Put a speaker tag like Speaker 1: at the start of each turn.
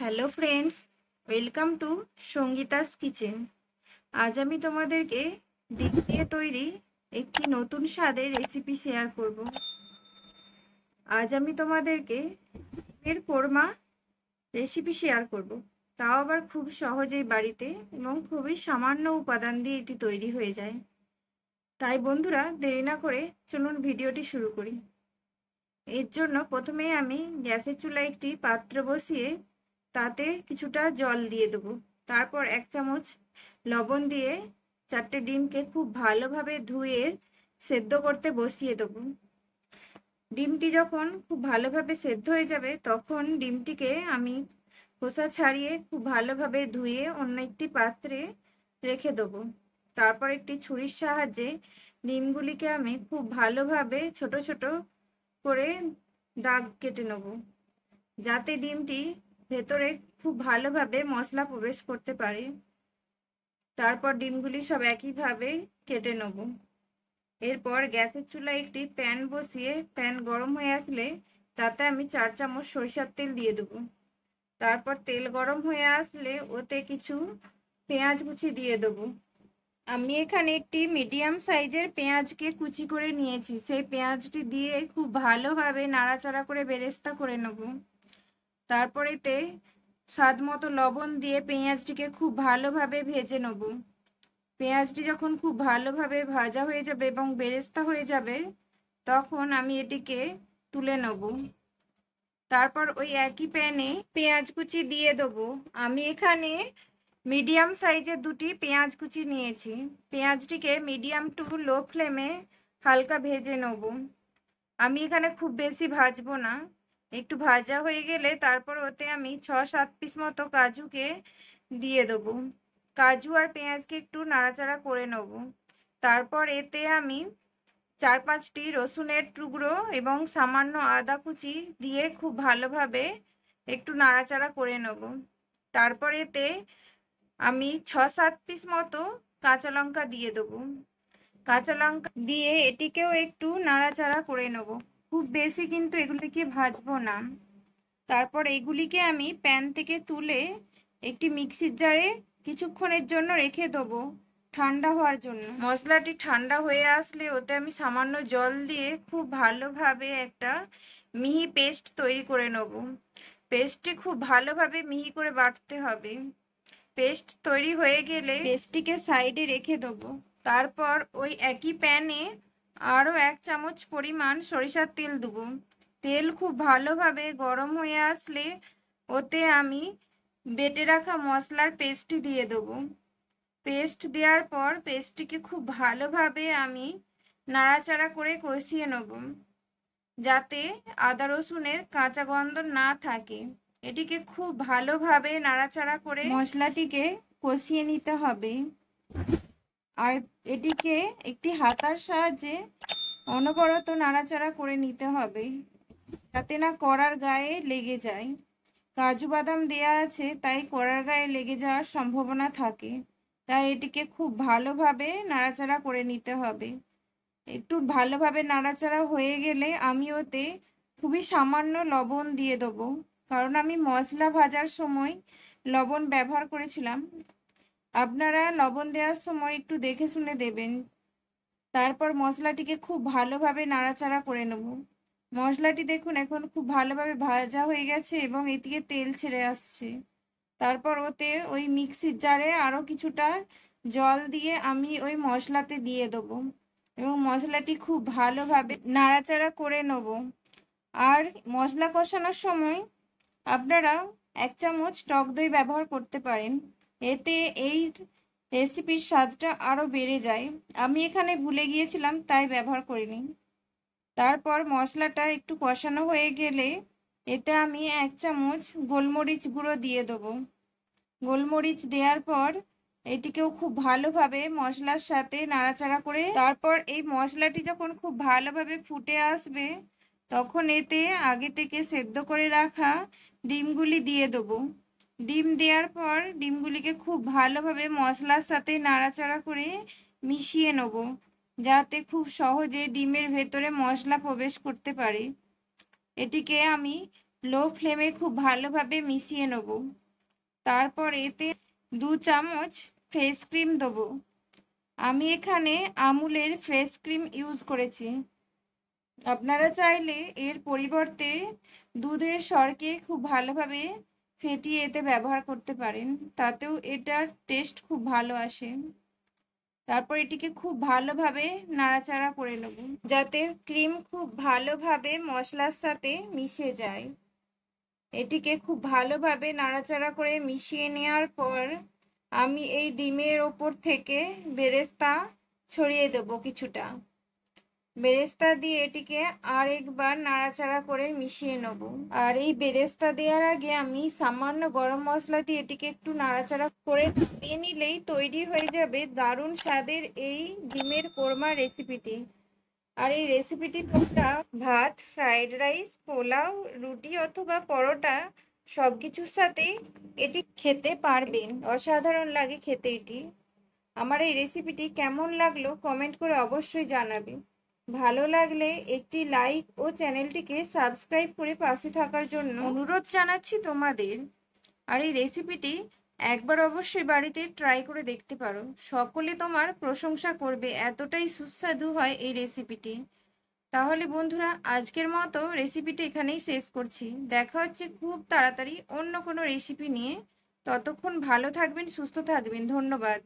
Speaker 1: Hello friends, welcome to Sangeeta's kitchen. আজ আমি তোমাদেরকে ডিম দিয়ে তৈরি একটি নতুন স্বাদের রেসিপি শেয়ার করব। আজ আমি তোমাদেরকে ডিমের কোরমা রেসিপি শেয়ার করব, তাও আবার খুব সহজেই বাড়িতে এবং খুবই সামান্য উপাদান দিয়ে এটি তৈরি হয়ে যায়। তাই বন্ধুরা, দেরি না করে চলুন ভিডিওটি শুরু করি। এর জন্য প্রথমে আমি গ্যাসের চুলায় একটি পাত্র বসিয়ে তাতে কিছুটা জল দিয়ে দেবো। তারপর 1 চামচ লবণ দিয়ে 4টে ডিমকে খুব ভালোভাবে ধুয়ে সেদ্ধ করতে বসিয়ে দেবো। ডিমটি যখন খুব ভালোভাবে সেদ্ধ হয়ে যাবে তখন ডিমটিকে আমি খোসা ছাড়িয়ে খুব ভালোভাবে ধুয়ে অন্য একটি পাত্রে রেখে দেবো। তারপর একটি ছুরির সাহায্যে ডিমগুলিকে আমি খুব ভালোভাবে ছোট ছোট করে দাগ কেটে নেব, যাতে ডিমটি ভেতরে খুব ভালোভাবে মশলা প্রবেশ করতে পারে। তারপর ডিমগুলি সব একইভাবে কেটে নেব। এরপর গ্যাসের চুলায় একটি প্যান বসিয়ে প্যান গরম হয়ে আসলে তাতে আমি 4 চামচ সরিষার তেল দিয়ে দেবো। তারপর তেল গরম হয়ে আসলে ওতে কিছু পেঁয়াজ কুচি দিয়ে দেবো। আমি এখানে একটি মিডিয়াম সাইজের পেঁয়াজকে কুচি করে নিয়েছি। সেই পেঁয়াজটি দিয়ে খুব ভালোভাবে নাড়াচাড়া করে বেরেস্তা করে নেব। তারপর এতে স্বাদ মতো লবণ দিয়ে পেঁয়াজটিকে খুব ভালোভাবে ভেজে নেব। পেঁয়াজটি যখন খুব ভালোভাবে ভাজা হয়ে যাবে এবং বেরেস্তা হয়ে যাবে তখন আমি এটিকে তুলে নেব। তারপর ওই একই প্যানে পেঁয়াজ কুচি দিয়ে দেবো। আমি এখানে মিডিয়াম সাইজের দুটি পেঁয়াজ কুচি নিয়েছি। পেঁয়াজটিকে মিডিয়াম টু লো ফ্লেমে হালকা ভেজে নেব। আমি এখানে খুব বেশি ভাজবো না, একটু ভাজা হয়ে গেলে তারপর ওতে আমি 6-7 পিস মতো কাজুকে দিয়ে দেবো। কাজু আর পেঁয়াজকে একটু নাড়াচাড়া করে নেব। তারপর এতে আমি 4-5টি রসুনের টুকরো এবং সামান্য আদা কুচি দিয়ে খুব ভালোভাবে একটু নাড়াচাড়া করে নেব। তারপর এতে আমি 6-7 পিস মতো কাঁচা লঙ্কা দিয়ে দেবো। কাঁচা লঙ্কা দিয়ে এটিকেও একটু নাড়াচাড়া করে নেব। খুব বেশি কিন্তু এগুলিকে ভাজবো না। তারপর এগুলিকে আমি প্যান থেকে তুলে একটি মিক্সির জারে কিছুক্ষণের জন্য রেখে দেবো ঠান্ডা হওয়ার জন্য। মশলাটি ঠান্ডা হয়ে আসলে ওতে আমি সামান্য জল দিয়ে খুব ভালোভাবে একটা মিহি পেস্ট তৈরি করে নেব। পেস্টটি খুব ভালোভাবে মিহি করে বাটতে হবে। পেস্ট তৈরি হয়ে গেলে পেস্টটিকে সাইডে রেখে দেবো। তারপর ওই একই প্যানে আরও 1 চামচ পরিমাণ সরিষার তেল দেবো। তেল খুব ভালোভাবে গরম হয়ে আসলে ওতে আমি বেটে রাখা মশলার পেস্টটি দিয়ে দেবো। পেস্ট দেওয়ার পর পেস্টটিকে খুব ভালোভাবে আমি নাড়াচাড়া করে কষিয়ে নেব, যাতে আদা রসুনের কাঁচা গন্ধ না থাকে। এটিকে খুব ভালোভাবে নাড়াচাড়া করে মশলাটিকে কষিয়ে নিতে হবে। আর এটিকে একটি হাতার সাহায্যে অনবরত নাড়াচাড়া করে নিতে হবে, যাতে না কড়ার গায়ে লেগে যায়। কাজু বাদাম দেয়া আছে, তাই কড়ার গায়ে লেগে যাওয়ার সম্ভাবনা থাকে। তাই এটিকে খুব ভালোভাবে নাড়াচাড়া করে নিতে হবে। একটু ভালোভাবে নাড়াচাড়া হয়ে গেলে আমি ওতে খুবই সামান্য লবণ দিয়ে দেবো, কারণ আমি মশলা ভাজার সময় লবণ ব্যবহার করেছিলাম। আপনারা লবণ দেওয়ার সময় একটু দেখে শুনে দেবেন। তারপর মশলাটিকে খুব ভালোভাবে নাড়াচাড়া করে নেব। মশলাটি দেখুন এখন খুব ভালোভাবে ভাজা হয়ে গেছে এবং এদিকে তেল ছেড়ে আসছে। তারপর ওতে ওই মিক্সির জারে আরও কিছুটা জল দিয়ে আমি ওই মশলাতে দিয়ে দেবো এবং মশলাটি খুব ভালোভাবে নাড়াচাড়া করে নেব। আর মশলা কষানোর সময় আপনারা 1 চামচ টক দই ব্যবহার করতে পারেন, এতে এই রেসিপির স্বাদটা আরও বেড়ে যায়। আমি এখানে ভুলে গিয়েছিলাম তাই ব্যবহার করিনি। তারপর মশলাটা একটু কষানো হয়ে গেলে এতে আমি 1 চামচ গোলমরিচ গুঁড়ো দিয়ে দেবো। গোলমরিচ দেওয়ার পর এটিকেও খুব ভালোভাবে মশলার সাথে নাড়াচাড়া করে তারপর এই মশলাটি যখন খুব ভালোভাবে ফুটে আসবে তখন এতে আগে থেকে সেদ্ধ করে রাখা ডিমগুলি দিয়ে দেবো। ডিম দেওয়ার পর ডিমগুলিকে খুব ভালোভাবে মশলার সাথে নাড়াচাড়া করে মিশিয়ে নেব, যাতে খুব সহজে ডিমের ভেতরে মশলা প্রবেশ করতে পারে। এটিকে আমি লো ফ্লেমে খুব ভালোভাবে মিশিয়ে নেব। তারপর এতে 2 চামচ ফ্রেশ ক্রিম দেবো। আমি এখানে আমুলের ফ্রেশ ক্রিম ইউজ করেছি। আপনারা চাইলে এর পরিবর্তে দুধের সরকে খুব ভালোভাবে ফেটিয়ে এতে ব্যবহার করতে পারেন, তাতেও এটার টেস্ট খুব ভালো আসে। তারপর এটিকে খুব ভালোভাবে নাড়াচাড়া করে নেব যাতে ক্রিম খুব ভালোভাবে মশলার সাথে মিশে যায়। এটিকে খুব ভালোভাবে নাড়াচাড়া করে মিশিয়ে নেওয়ার পর আমি এই ডিমের ওপর থেকে বেরেস্তা ছড়িয়ে দেব কিছুটা। বেরেস্তা দিয়ে এটিকে আর একবার নাড়াচাড়া করে মিশিয়ে নেব। আর এই বেরেস্তা দেওয়ার আগে আমি সামান্য গরম মশলা দিয়ে এটিকে একটু নাড়াচাড়া করে নামিয়ে নিলেই তৈরি হয়ে যাবে দারুণ স্বাদের এই ডিমের কোরমা রেসিপিটি। আর এই রেসিপিটি তোমরা ভাত, ফ্রাইড রাইস, পোলাও, রুটি অথবা পরোটা সবকিছুর সাথেই এটি খেতে পারবেন। অসাধারণ লাগে খেতে এটি। আমার এই রেসিপিটি কেমন লাগলো কমেন্ট করে অবশ্যই জানাবে। ভালো লাগলে একটি লাইক ও চ্যানেলটিকে সাবস্ক্রাইব করে পাশে থাকার জন্য অনুরোধ জানাচ্ছি তোমাদের। আর এই রেসিপিটি একবার অবশ্যই বাড়িতে ট্রাই করে দেখতে পারো, সকলে তোমার প্রশংসা করবে, এতটাই সুস্বাদু হয় এই রেসিপিটি। তাহলে বন্ধুরা, আজকের মতো রেসিপিটি এখানেই শেষ করছি। দেখা হচ্ছে খুব তাড়াতাড়ি অন্য কোনো রেসিপি নিয়ে। ততক্ষণ ভালো থাকবেন, সুস্থ থাকবেন। ধন্যবাদ।